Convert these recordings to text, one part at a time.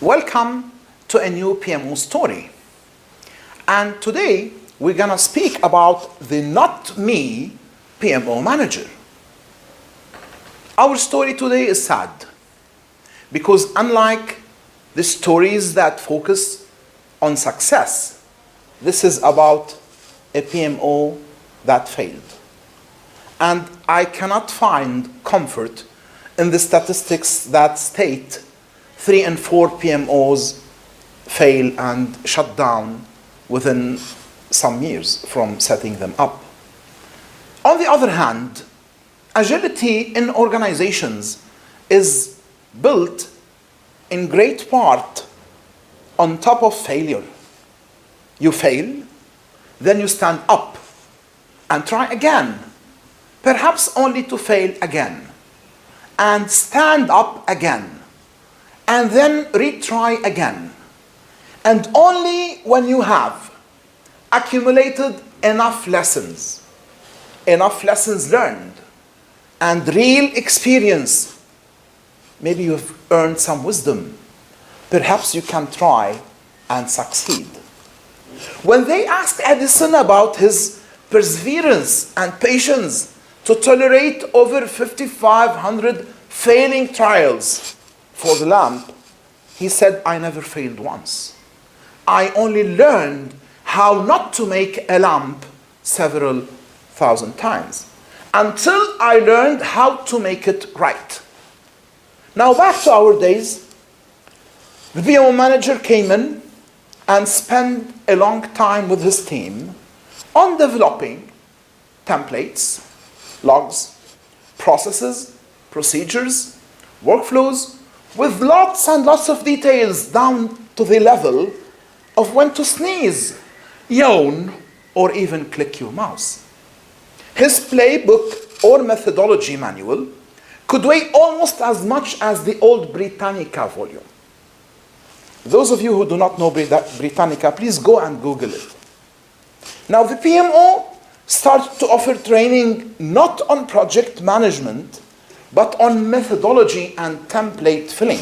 Welcome to a new PMO story. And today we're going to speak about the not me PMO manager. Our story today is sad because unlike the stories that focus on success, this is about a PMO that failed. And I cannot find comfort in the statistics that state 3 and 4 PMOs fail and shut down within some years from setting them up. On the other hand, agility in organizations is built in great part on top of failure. You fail, then you stand up and try again, perhaps only to fail again, and stand up again, and then retry again. And only when you have accumulated enough lessons learned, and real experience, maybe you've earned some wisdom, perhaps you can try and succeed. When they asked Edison about his perseverance and patience to tolerate over 5,500 failing trials for the lamp, he said, I never failed once. I only learned how not to make a lamp several thousand times until I learned how to make it right. Now back to our days. The PMO manager came in and spent a long time with his team on developing templates, logs, processes, procedures, workflows, with lots and lots of details down to the level of when to sneeze, yawn, or even click your mouse. His playbook or methodology manual could weigh almost as much as the old Britannica volume. Those of you who do not know Britannica, please go and Google it. Now the PMO started to offer training not on project management, but on methodology and template filling,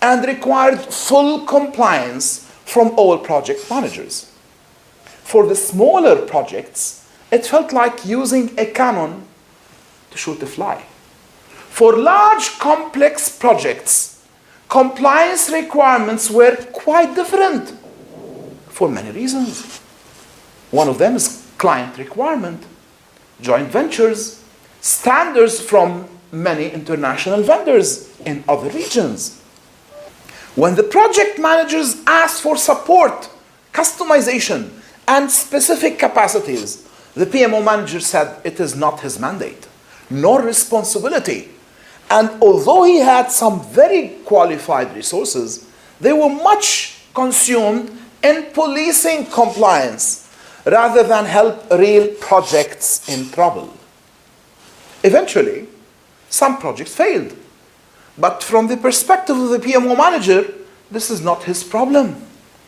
and required full compliance from all project managers. For the smaller projects, it felt like using a cannon to shoot a fly. For large, complex projects, compliance requirements were quite different for many reasons. One of them is client requirement, joint ventures, standards from many international vendors in other regions. When the project managers asked for support, customization, and specific capacities, the PMO manager said it is not his mandate, nor responsibility. And although he had some very qualified resources, they were much consumed in policing compliance rather than help real projects in trouble. Eventually, some projects failed. But from the perspective of the PMO manager, this is not his problem.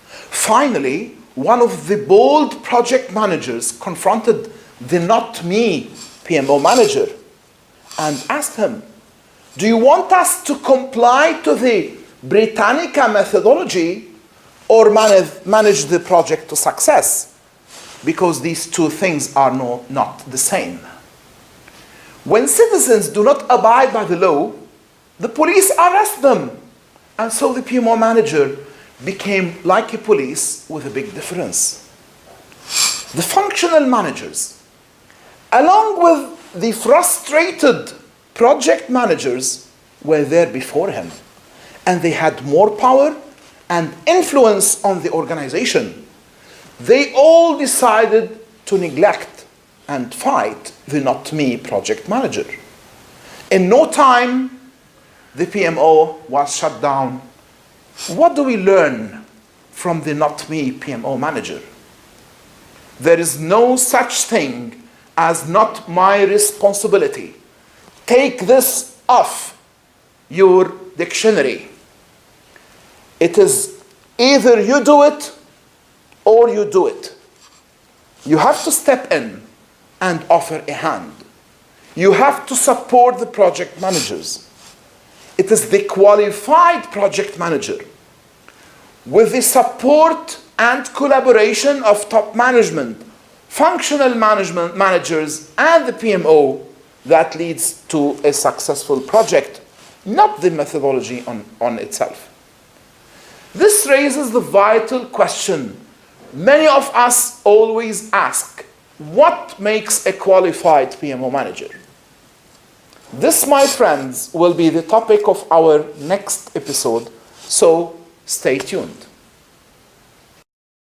Finally, one of the bold project managers confronted the not me PMO manager and asked him, do you want us to comply to the Britannica methodology or manage the project to success? Because these two things are not the same. When citizens do not abide by the law, the police arrest them. And so the PMO manager became like a police with a big difference. The functional managers, along with the frustrated project managers, were there before him. And they had more power and influence on the organization. They all decided to neglect and fight the not me project manager. In no time, the PMO was shut down. What do we learn from the not me PMO manager? There is no such thing as not my responsibility. Take this off your dictionary. It is either you do it or you do it. You have to step in and offer a hand. You have to support the project managers. It is the qualified project manager with the support and collaboration of top management, functional management managers, and the PMO that leads to a successful project, not the methodology on itself. This raises the vital question many of us always ask: what makes a qualified PMO manager? This, my friends, will be the topic of our next episode, so stay tuned.